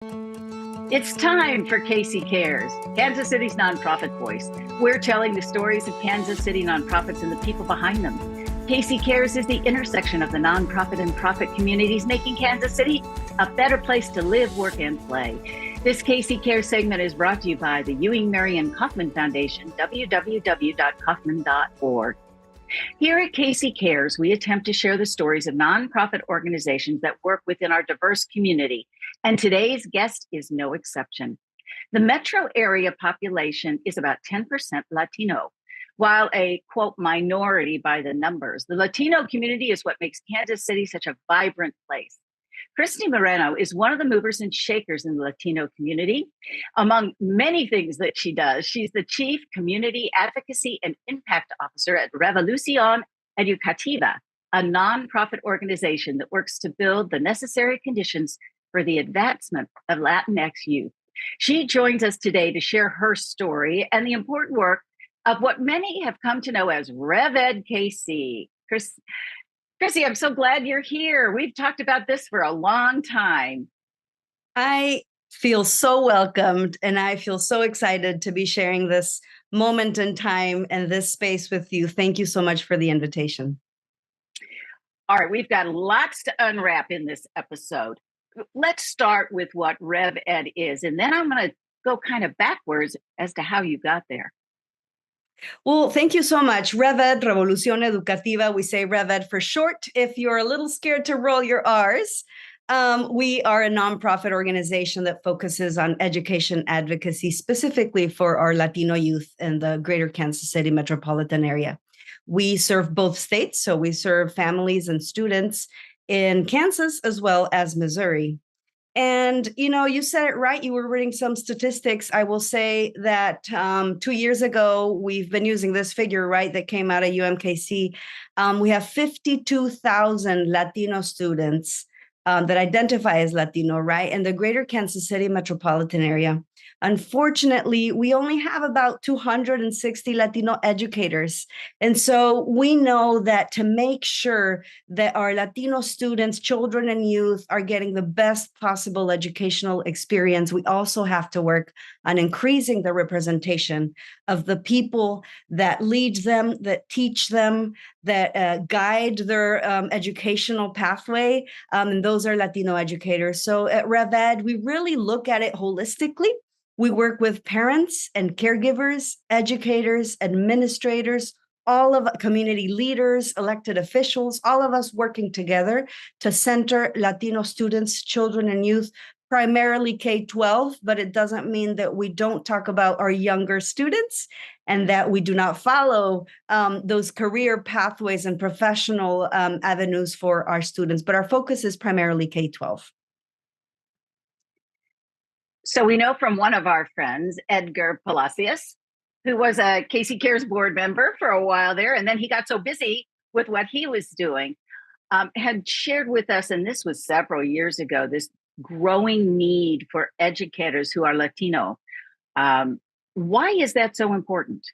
It's time for KC Cares, Kansas City's nonprofit voice. We're telling the stories of Kansas City nonprofits and the people behind them. KC Cares is the intersection of the nonprofit and profit communities, making Kansas City a better place to live, work, and play. This KC Cares segment is brought to you by the Ewing Marion Kaufman Foundation, www.kaufman.org. Here at KC Cares, we attempt to share the stories of nonprofit organizations that work within our diverse community, and today's guest is no exception. The metro area population is about 10% Latino. While a, quote, minority by the numbers, the Latino community is what makes Kansas City such a vibrant place. Christy Moreno is one of the movers and shakers in the Latino community. Among many things that she does, she's the Chief Community Advocacy and Impact Officer at Revolución Educativa, a nonprofit organization that works to build the necessary conditions for the advancement of Latinx youth. She joins us today to share her story and the important work of what many have come to know as Rev Ed KC. Chrissy, I'm so glad you're here. We've talked about this for a long time. I feel so welcomed, and I feel so excited to be sharing this moment in time and this space with you. Thank you so much for the invitation. All right, we've got lots to unwrap in this episode. Let's start with what Rev Ed is, and then I'm going to go kind of backwards as to how you got there. Well, thank you so much. Rev Ed, Revolución Educativa. We say Rev Ed for short. If you're a little scared to roll your R's, we are a nonprofit organization that focuses on education advocacy, specifically for our Latino youth in the greater Kansas City metropolitan area. We serve both states, so we serve families and students in Kansas as well as Missouri. And, you said it right. You were reading some statistics. I will say that 2 years ago, we've been using this figure, right, that came out of UMKC. We have 52,000 Latino students that identify as Latino, right, in the greater Kansas City metropolitan area. Unfortunately, we only have about 260 Latino educators. And so we know that to make sure that our Latino students, children and youth are getting the best possible educational experience, we also have to work on increasing the representation of the people that lead them, that teach them, that guide their educational pathway. And those are Latino educators. So at Rev Ed, we really look at it holistically. We work with parents and caregivers, educators, administrators, all of community leaders, elected officials, all of us working together to center Latino students, children, and youth, primarily K-12, but it doesn't mean that we don't talk about our younger students and that we do not follow those career pathways and professional avenues for our students, but our focus is primarily K-12. So we know from one of our friends, Edgar Palacios, who was a KC Cares board member for a while there, and then he got so busy with what he was doing, had shared with us, and this was several years ago, this growing need for educators who are Latino. Why is that so important?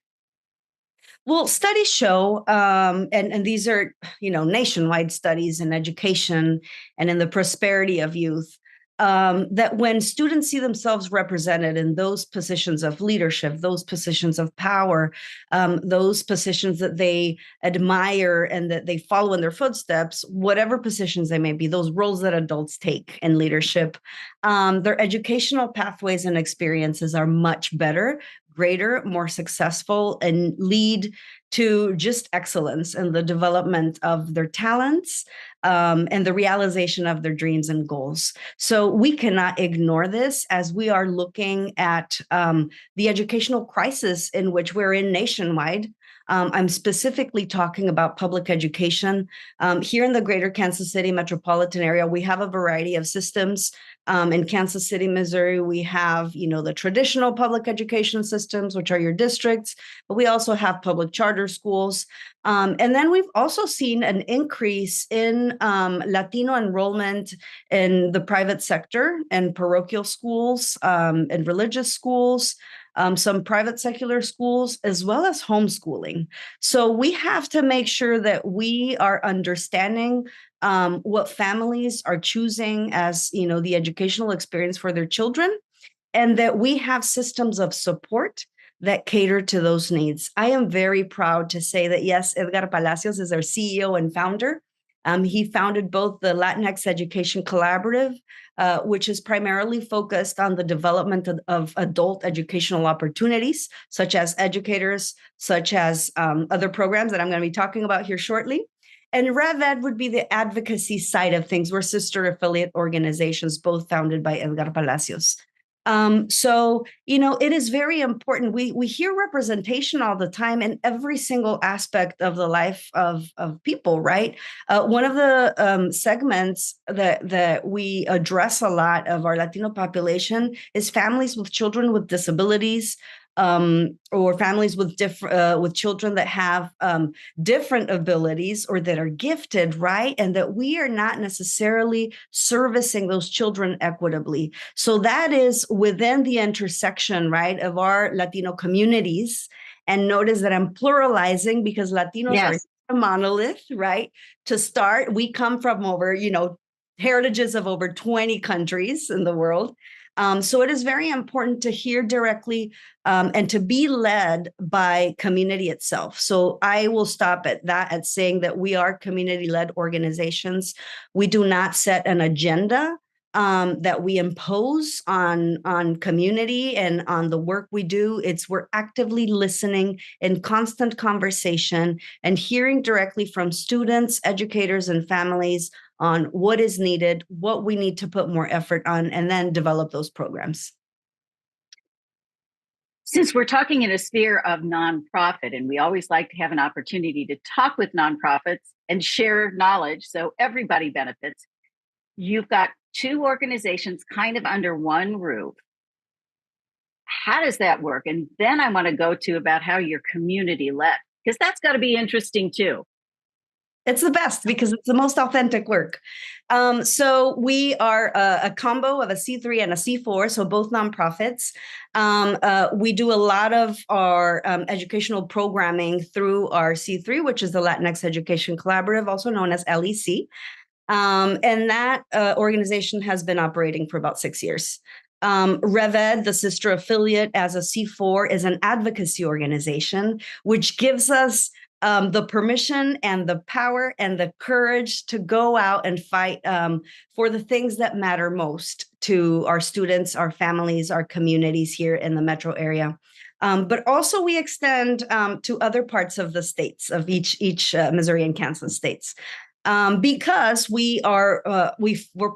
Well, studies show, and these are, nationwide studies in education and in the prosperity of youth, that when students see themselves represented in those positions of leadership, those positions of power, those positions that they admire and that they follow in their footsteps, whatever positions they may be, those roles that adults take in leadership, their educational pathways and experiences are much better, greater, more successful, and lead to just excellence in the development of their talents and the realization of their dreams and goals. So we cannot ignore this as we are looking at the educational crisis in which we're in nationwide. I'm specifically talking about public education. Here in the greater Kansas City metropolitan area, we have a variety of systems. In Kansas City, Missouri, we have, the traditional public education systems, which are your districts, but we also have public charter schools. And then we've also seen an increase in Latino enrollment in the private sector and parochial schools and religious schools. Some private secular schools, as well as homeschooling. So we have to make sure that we are understanding what families are choosing as, the educational experience for their children, and that we have systems of support that cater to those needs. I am very proud to say that, yes, Edgar Palacios is our CEO and founder. He founded both the Latinx Education Collaborative, which is primarily focused on the development of adult educational opportunities, such as educators, such as other programs that I'm going to be talking about here shortly. And Rev Ed would be the advocacy side of things. We're sister affiliate organizations, both founded by Edgar Palacios. So, it is very important. We hear representation all the time in every single aspect of the life of people, right? One of the segments that we address a lot of our Latino population is families with children with disabilities, or families with children that have different abilities or that are gifted, right? And that we are not necessarily servicing those children equitably. So that is within the intersection, right, of our Latino communities. And notice that I'm pluralizing because Latinos are a monolith, right? To start, we come from over, heritages of over 20 countries in the world. So it is very important to hear directly and to be led by community itself. So I will stop at saying that we are community-led organizations. We do not set an agenda that we impose on community and on the work we do. We're actively listening in constant conversation and hearing directly from students, educators, and families on what is needed, what we need to put more effort on, and then develop those programs. Since we're talking in a sphere of nonprofit, and we always like to have an opportunity to talk with nonprofits and share knowledge so everybody benefits, you've got two organizations kind of under one roof. How does that work? And then I want to go to about how you're community led, because that's got to be interesting too. It's the best because it's the most authentic work. So we are a combo of a C3 and a C4, so both nonprofits. We do a lot of our educational programming through our C3, which is the Latinx Education Collaborative, also known as LEC. And that organization has been operating for about 6 years. Rev Ed, the sister affiliate as a C4, is an advocacy organization, which gives us the permission and the power and the courage to go out and fight for the things that matter most to our students, our families, our communities here in the metro area. But also we extend to other parts of the states, of each Missouri and Kansas states. Because we're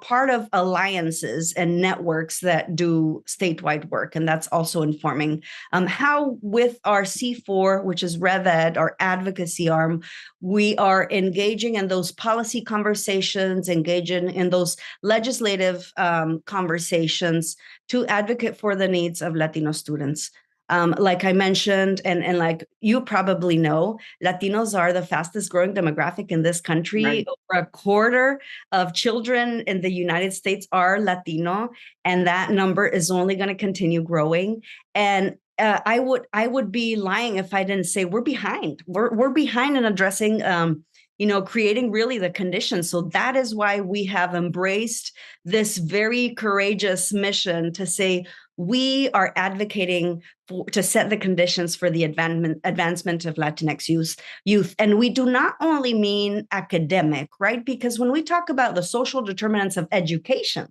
part of alliances and networks that do statewide work, and that's also informing how with our C4, which is Rev Ed, our advocacy arm, we are engaging in those policy conversations, engaging in those legislative conversations to advocate for the needs of Latino students. Like I mentioned, and like you probably know, Latinos are the fastest growing demographic in this country. Right. Over a quarter of children in the United States are Latino, and that number is only going to continue growing. And I would be lying if I didn't say we're behind. We're behind in addressing creating really the conditions. So that is why we have embraced this very courageous mission to say we are advocating to set the conditions for the advancement of Latinx youth. And we do not only mean academic, right? Because when we talk about the social determinants of education,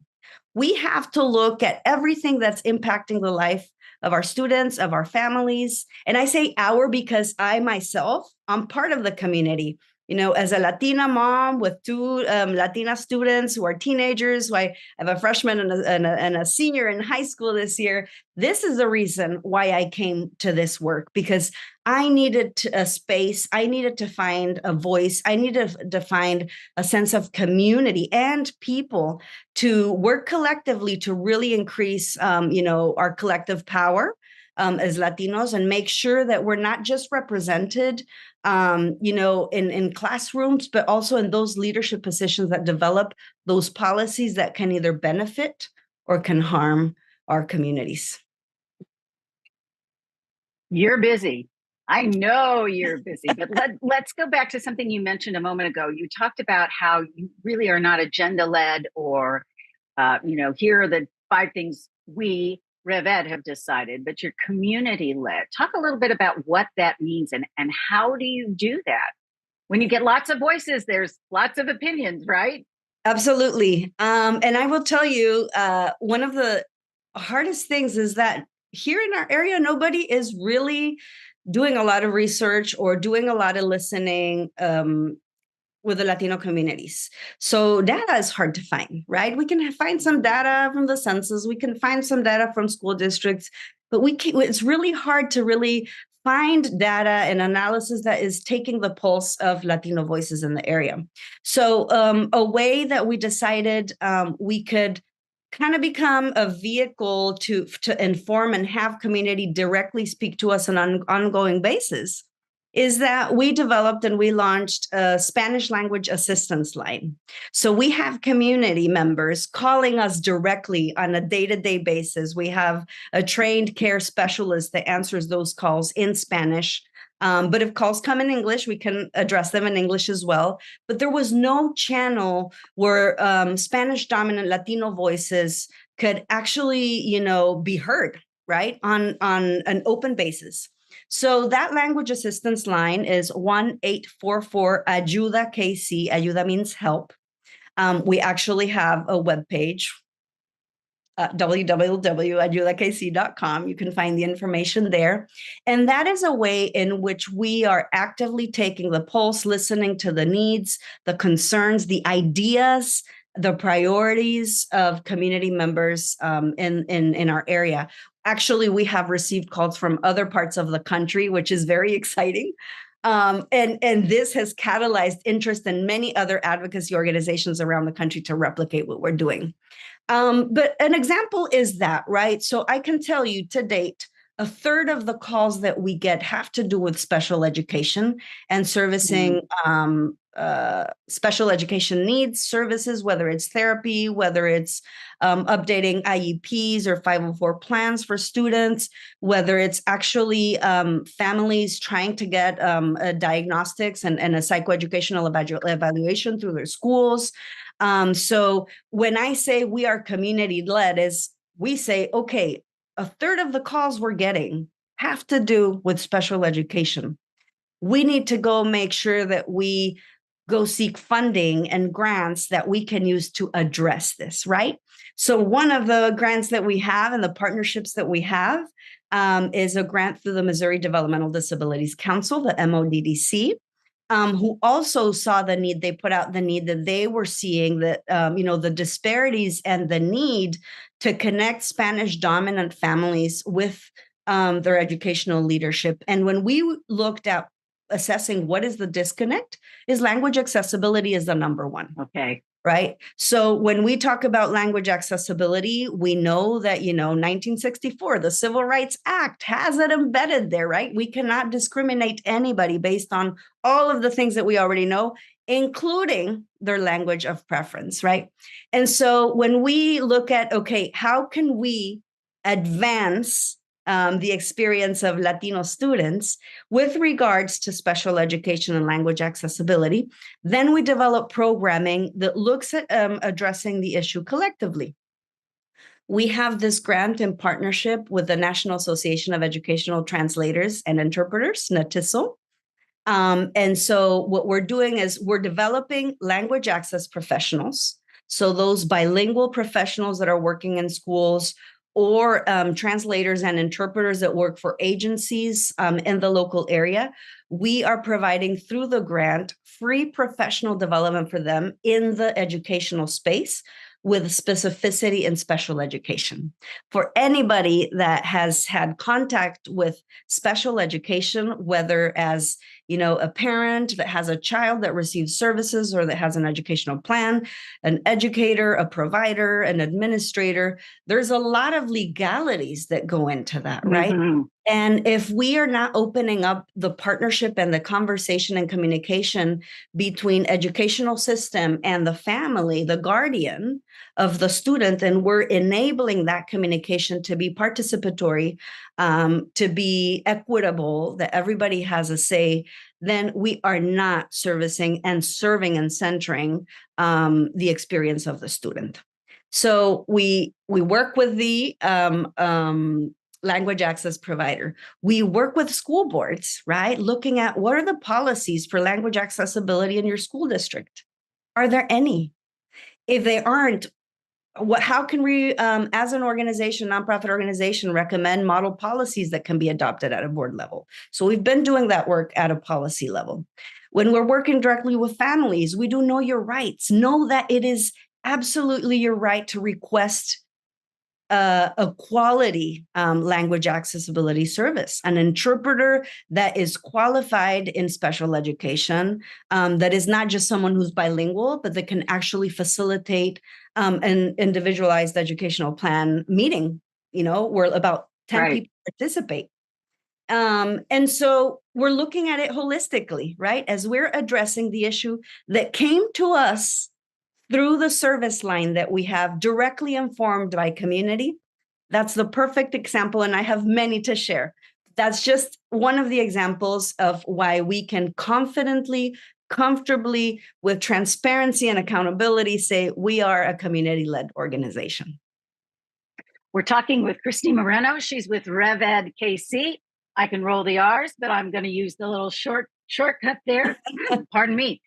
we have to look at everything that's impacting the life of our students, of our families. And I say our because I myself, I'm part of the community. As a Latina mom with two Latina students who are teenagers, who I have a freshman and a senior in high school this year, this is the reason why I came to this work, because I needed a space, I needed to find a voice, I needed to find a sense of community and people to work collectively to really increase, our collective power as Latinos and make sure that we're not just represented in classrooms, but also in those leadership positions that develop those policies that can either benefit or can harm our communities. You're busy. I know you're busy, but let's go back to something you mentioned a moment ago. You talked about how you really are not agenda led or, here are the 5 things we, Rev Ed, have decided, but you're community led. Talk a little bit about what that means and how do you do that? When you get lots of voices, there's lots of opinions, right? Absolutely. And I will tell you, one of the hardest things is that here in our area, nobody is really doing a lot of research or doing a lot of listening with the Latino communities. So data is hard to find, right? We can find some data from the census, we can find some data from school districts, but it's really hard to really find data and analysis that is taking the pulse of Latino voices in the area. So a way that we decided we could kind of become a vehicle to inform and have community directly speak to us on an ongoing basis is that we developed and we launched a Spanish language assistance line. So we have community members calling us directly on a day-to-day basis. We have a trained care specialist that answers those calls in Spanish. But if calls come in English, we can address them in English as well. But there was no channel where Spanish dominant Latino voices could actually, be heard, right, on an open basis. So that language assistance line is 1-844 KC. Ayuda means help. We actually have a webpage, www.ayudakc.com. You can find the information there. And that is a way in which we are actively taking the pulse, listening to the needs, the concerns, the ideas, the priorities of community members in our area. Actually, we have received calls from other parts of the country, which is very exciting. And this has catalyzed interest in many other advocacy organizations around the country to replicate what we're doing. But an example is that, right? So I can tell you to date, a third of the calls that we get have to do with special education and servicing special education needs services, whether it's therapy, whether it's updating IEPs or 504 plans for students, whether it's actually families trying to get diagnostics and a psychoeducational evaluation through their schools. So when I say we are community led, is we say, okay, a third of the calls we're getting have to do with special education. We need to go make sure that we go seek funding and grants that we can use to address this, right? So one of the grants that we have and the partnerships that we have is a grant through the Missouri Developmental Disabilities Council, the MODDC, who also saw the need. They put out the need that they were seeing that, the disparities and the need to connect Spanish dominant families with their educational leadership. And when we looked at assessing what is the disconnect, is language accessibility is the number one. Okay. Right. So when we talk about language accessibility, we know that, 1964, the Civil Rights Act has it embedded there, right? We cannot discriminate anybody based on all of the things that we already know, including their language of preference, right? And so when we look at, okay, how can we advance the experience of Latino students with regards to special education and language accessibility, then we develop programming that looks at addressing the issue collectively. We have this grant in partnership with the National Association of Educational Translators and Interpreters, NATISO. And so what we're doing is we're developing language access professionals. So those bilingual professionals that are working in schools or translators and interpreters that work for agencies in the local area, we are providing through the grant free professional development for them in the educational space with specificity in special education. For anybody that has had contact with special education, whether as a parent that has a child that receives services or that has an educational plan, an educator, a provider, an administrator, there's a lot of legalities that go into that, right? Mm-hmm. And if we are not opening up the partnership and the conversation and communication between educational system and the family, the guardian of the student, and we're enabling that communication to be participatory, to be equitable, that everybody has a say, then we are not serving and centering the experience of the student. So we work with the language access provider. We work with school boards, right? Looking at what are the policies for language accessibility in your school district? Are there any? If they aren't, how can we, as an organization, nonprofit organization, recommend model policies that can be adopted at a board level? So we've been doing that work at a policy level. When we're working directly with families, we do know your rights. Know that it is absolutely your right to request a quality language accessibility service, an interpreter that is qualified in special education, that is not just someone who's bilingual, but that can actually facilitate an individualized educational plan meeting, where about 10 people participate. And so we're looking at it holistically, right? As we're addressing the issue that came to us through the service line that we have directly informed by community. That's the perfect example, and I have many to share. That's just one of the examples of why we can confidently, comfortably, with transparency and accountability, say we are a community-led organization. We're talking with Christy Moreno. She's with Rev Ed KC. I can roll the R's, but I'm going to use the little shortcut there. Pardon me.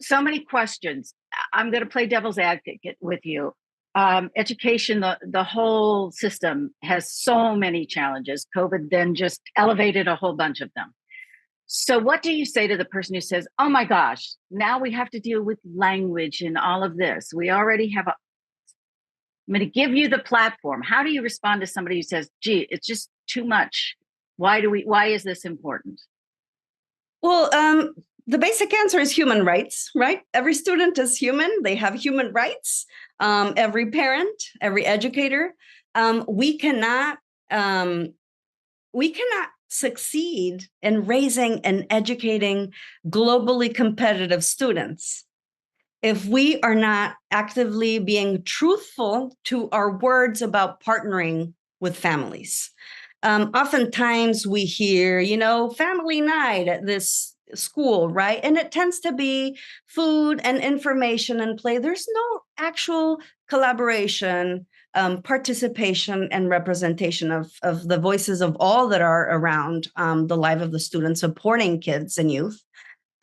So many questions. I'm going to play devil's advocate with you. Education, the whole system has so many challenges. COVID then just elevated a whole bunch of them. So what do you say to the person who says, oh my gosh, now we have to deal with language and all of this? We already have I'm going to give you the platform. How do you respond to somebody who says, gee, it's just too much? Why is this important? Well, the basic answer is human rights, right? Every student is human. They have human rights. Every parent, every educator. We cannot succeed in raising and educating globally competitive students if we are not actively being truthful to our words about partnering with families. Oftentimes we hear, family night at this school, right? And it tends to be food and information and play. There's no actual collaboration, participation, and representation of the voices of all that are around the life of the student, supporting kids and youth.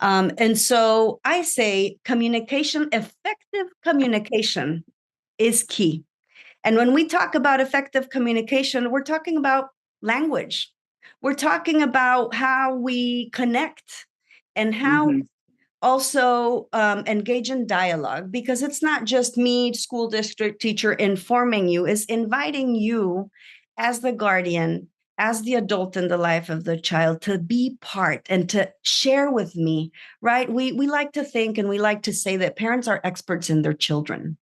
And so I say effective communication is key. And when we talk about effective communication, we're talking about language. We're talking about how we connect and how also engage in dialogue, because it's not just me, school district teacher, informing you, is inviting you as the guardian, as the adult in the life of the child, to be part and to share with me, right? We like to think and we like to say that parents are experts in their children.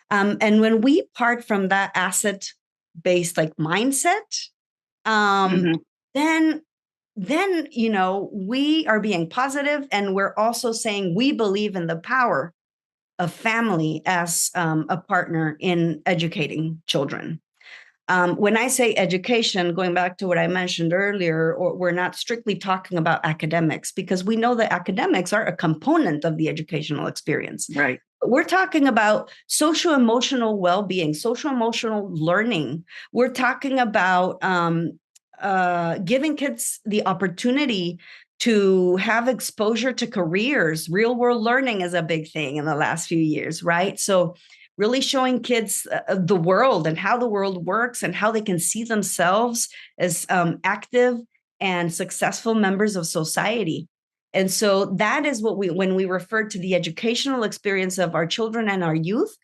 And when we part from that asset-based mindset, then we are being positive, and we're also saying we believe in the power of family as a partner in educating children. When I say education, going back to what I mentioned earlier, we're not strictly talking about academics, because we know that academics are a component of the educational experience. Right. We're talking about social-emotional well-being, social-emotional learning. We're talking about giving kids the opportunity to have exposure to careers. Real-world learning is a big thing in the last few years, right? So really showing kids the world and how the world works and how they can see themselves as active and successful members of society. And so that is what when we refer to the educational experience of our children and our youth,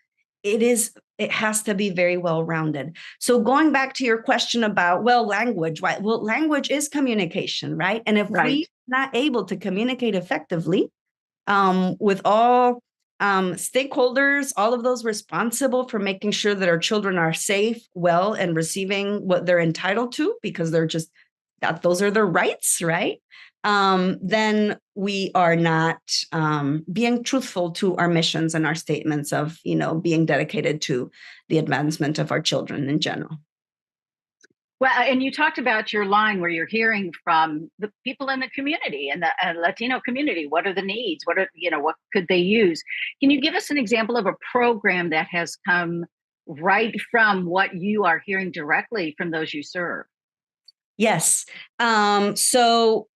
it has to be very well-rounded. So going back to your question about, language, right? Well, language is communication, right? And if we're not able to communicate effectively with all stakeholders, all of those responsible for making sure that our children are safe, well, and receiving what they're entitled to, because they're those are their rights, right? then we are not being truthful to our missions and our statements of, being dedicated to the advancement of our children in general. Well, and you talked about your line where you're hearing from the people in the community and the Latino community. What are the needs? What could they use? Can you give us an example of a program that has come right from what you are hearing directly from those you serve? Yes. So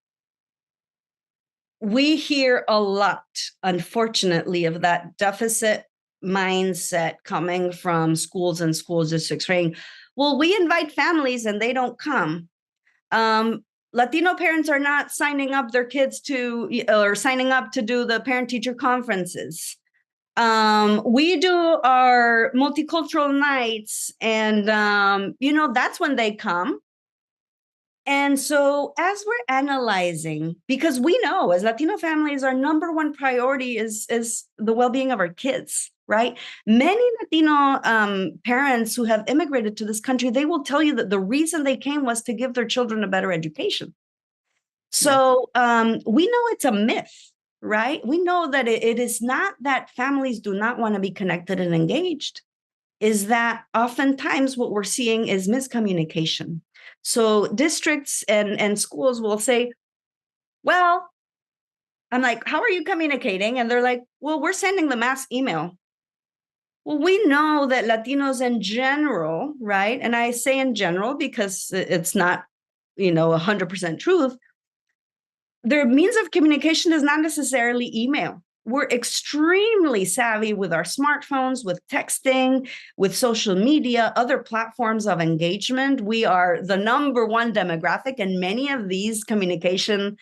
we hear a lot, unfortunately, of that deficit mindset coming from schools and school districts saying, well, we invite families and they don't come. Latino parents are not signing up their kids to do the parent-teacher conferences. We do our multicultural nights, and that's when they come. And so as we're analyzing, because we know as Latino families, our number one priority is the well-being of our kids, right? Many Latino parents who have immigrated to this country, they will tell you that the reason they came was to give their children a better education. So we know it's a myth, right? We know that it is not that families do not want to be connected and engaged, is that oftentimes what we're seeing is miscommunication. So districts and schools will say, well, I'm like, how are you communicating? And they're like, well, we're sending the mass email. Well, we know that Latinos in general, right? And I say in general because it's not, 100% truth. Their means of communication is not necessarily email. We're extremely savvy with our smartphones, with texting, with social media, other platforms of engagement. We are the number one demographic in many of these communication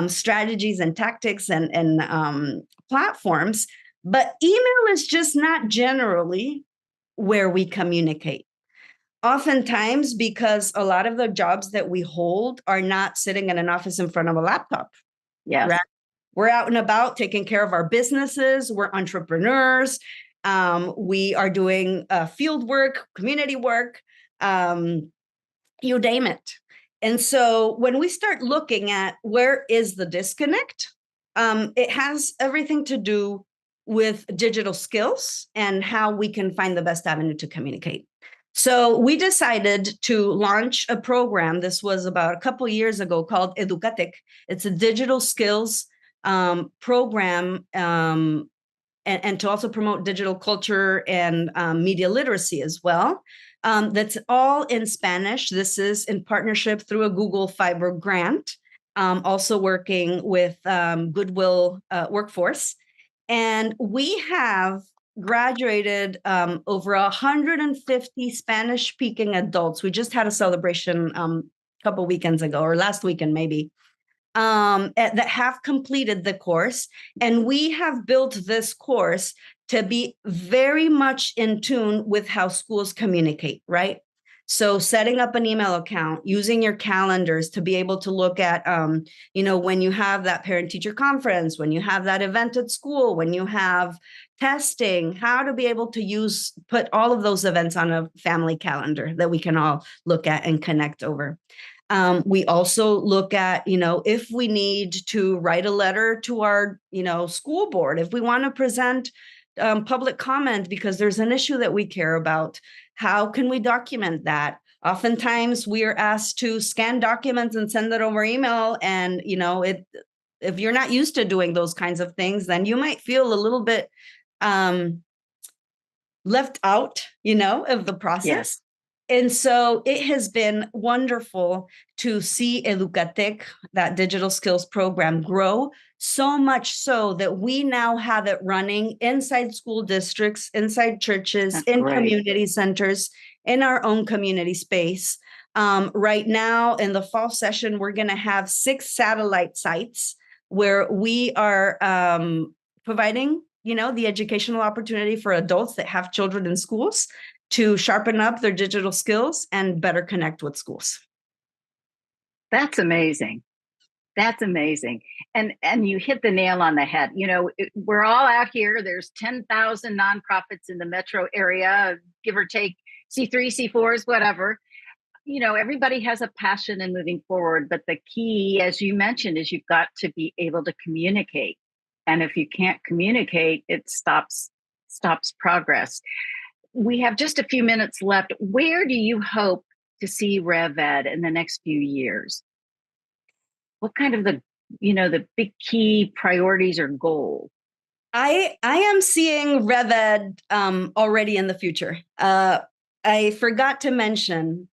strategies and tactics and platforms. But email is just not generally where we communicate. Oftentimes, because a lot of the jobs that we hold are not sitting in an office in front of a laptop. Yeah. Right? We're out and about taking care of our businesses. We're entrepreneurs. We are doing field work, community work, you name it. And so when we start looking at where is the disconnect, it has everything to do with digital skills and how we can find the best avenue to communicate. So we decided to launch a program. This was about a couple of years ago called Educatec. It's a digital skills program and to also promote digital culture and media literacy as well. That's all in Spanish. This is in partnership through a Google Fiber grant, also working with Goodwill Workforce. And we have graduated over 150 Spanish-speaking adults. We just had a celebration a couple weekends ago, or last weekend maybe, that have completed the course. And we have built this course to be very much in tune with how schools communicate, right? So setting up an email account, using your calendars to be able to look at, when you have that parent-teacher conference, when you have that event at school, when you have testing, how to be able to put all of those events on a family calendar that we can all look at and connect over. We also look at, if we need to write a letter to our, school board, if we want to present public comment because there's an issue that we care about, how can we document that? Oftentimes we are asked to scan documents and send it over email. And, if you're not used to doing those kinds of things, then you might feel a little bit left out, of the process. Yes. And so it has been wonderful to see Educatec, that digital skills program, grow so much so that we now have it running inside school districts, inside churches, That's in great. community centers, in our own community space. Right now, in the fall session, we're going to have 6 satellite sites where we are providing, the educational opportunity for adults that have children in schools to sharpen up their digital skills and better connect with schools. That's amazing. That's amazing. And you hit the nail on the head. We're all out here. There's 10,000 nonprofits in the metro area, give or take C3, C4s, whatever. everybody has a passion in moving forward, but the key, as you mentioned, is you've got to be able to communicate. And if you can't communicate, it stops progress. We have just a few minutes left. Where do you hope to see Rev Ed in the next few years? What kind of the big key priorities or goals? I am seeing Rev Ed already in the future. I forgot to mention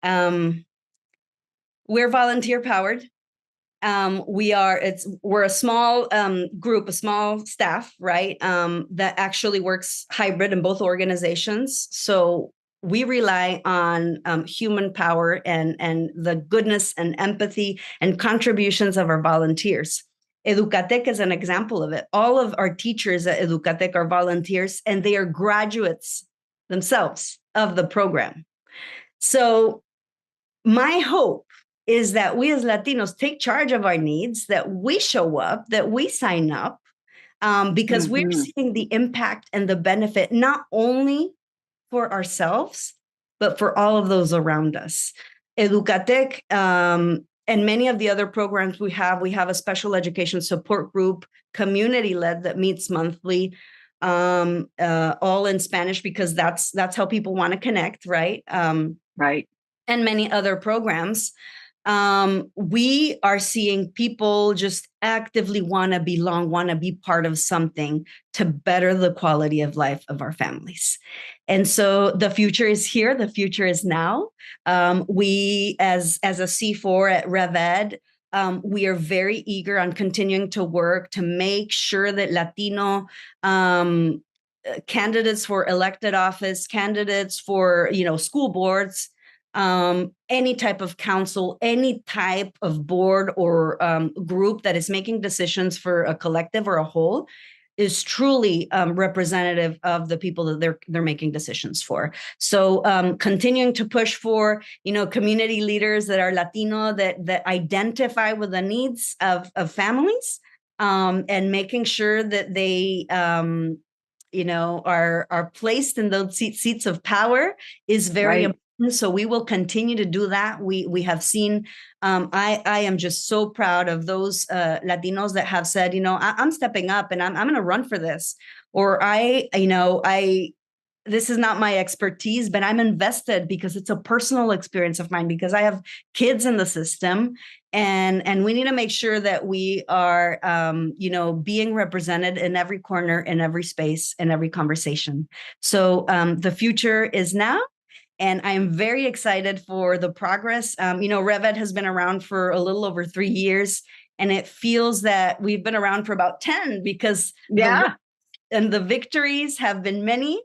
we're volunteer powered. We're a small group, a small staff, right? That actually works hybrid in both organizations. So we rely on human power and the goodness and empathy and contributions of our volunteers. Educatec is an example of it. All of our teachers at Educatec are volunteers, and they are graduates themselves of the program. So my hope is that we as Latinos take charge of our needs, that we show up, that we sign up, because we're seeing the impact and the benefit, not only for ourselves, but for all of those around us. Educatec and many of the other programs we have a special education support group, community-led, that meets monthly, all in Spanish, because that's how people want to connect, right? Right. And many other programs. We are seeing people just actively want to belong, want to be part of something to better the quality of life of our families. And so the future is here. The future is now. We, as a C4 at Rev Ed, we are very eager on continuing to work to make sure that Latino candidates for elected office, candidates for, school boards, any type of council, any type of board or group that is making decisions for a collective or a whole, is truly representative of the people that they're making decisions for. So continuing to push for community leaders that are Latino, that identify with the needs of families, and making sure that they are placed in those seats of power is very important. So we will continue to do that. We have seen, I am just so proud of those Latinos that have said, I'm stepping up and I'm going to run for this. Or this is not my expertise, but I'm invested because it's a personal experience of mine, because I have kids in the system, and we need to make sure that we are, being represented in every corner, in every space, in every conversation. So the future is now. And I am very excited for the progress. Rev Ed has been around for a little over 3 years, and it feels that we've been around for about 10, because the victories have been many,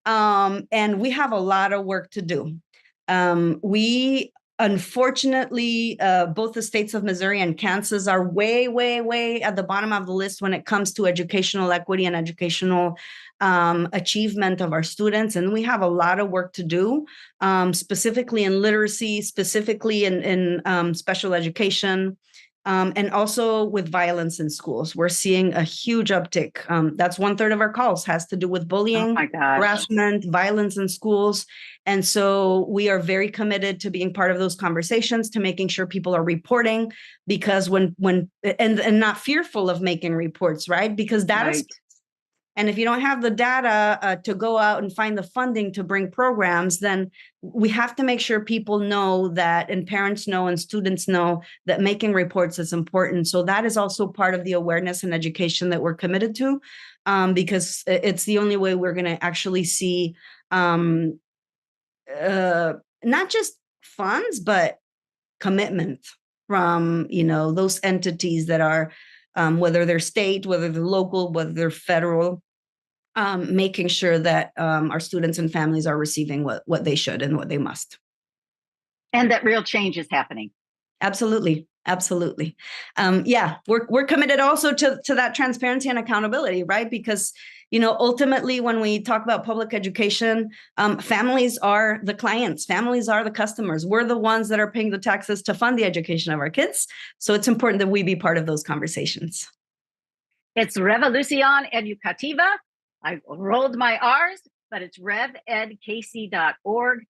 and we have a lot of work to do. We unfortunately, both the states of Missouri and Kansas are way, way, way at the bottom of the list when it comes to educational equity and educational achievement of our students. And we have a lot of work to do, specifically in literacy, specifically in special education, and also with violence in schools. We're seeing a huge uptick. That's 1/3 of our calls has to do with bullying, harassment, violence in schools. And so we are very committed to being part of those conversations, to making sure people are reporting, because when not fearful of making reports, right? Because data speaks. And if you don't have the data to go out and find the funding to bring programs, then we have to make sure people know that, and parents know, and students know that making reports is important. So that is also part of the awareness and education that we're committed to, because it's the only way we're going to actually see not just funds, but commitment from, those entities that are, whether they're state, whether they're local, whether they're federal, making sure that our students and families are receiving what they should and what they must. And that real change is happening. Absolutely. Absolutely. We're committed also to that transparency and accountability, right? Because, ultimately, when we talk about public education, families are the clients, families are the customers. We're the ones that are paying the taxes to fund the education of our kids. So it's important that we be part of those conversations. It's Revolución Educativa. I rolled my R's, but it's revedkc.org.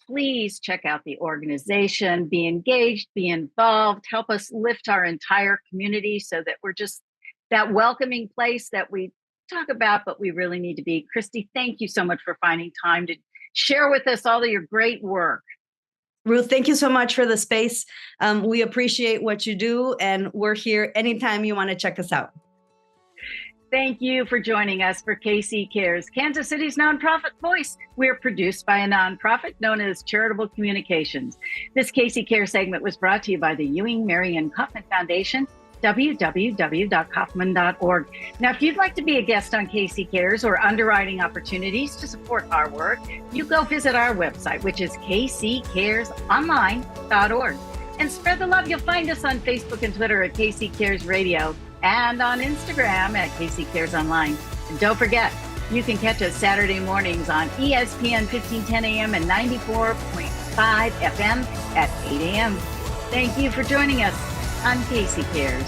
please check out the organization, be engaged, be involved, help us lift our entire community so that we're just that welcoming place that we talk about, but we really need to be. Christy, thank you so much for finding time to share with us all of your great work. Ruth, thank you so much for the space. We appreciate what you do, and we're here anytime you want to check us out. Thank you for joining us for KC Cares, Kansas City's nonprofit voice. We're produced by a nonprofit known as Charitable Communications. This KC Cares segment was brought to you by the Ewing Marion Kaufman Foundation, www.kaufman.org. Now, if you'd like to be a guest on KC Cares or underwriting opportunities to support our work, you go visit our website, which is kccaresonline.org. And spread the love. You'll find us on Facebook and Twitter at KC Cares Radio, and on Instagram at KC Cares Online. And don't forget, you can catch us Saturday mornings on ESPN 1510 AM and 94.5 FM at 8 AM. Thank you for joining us on KC Cares.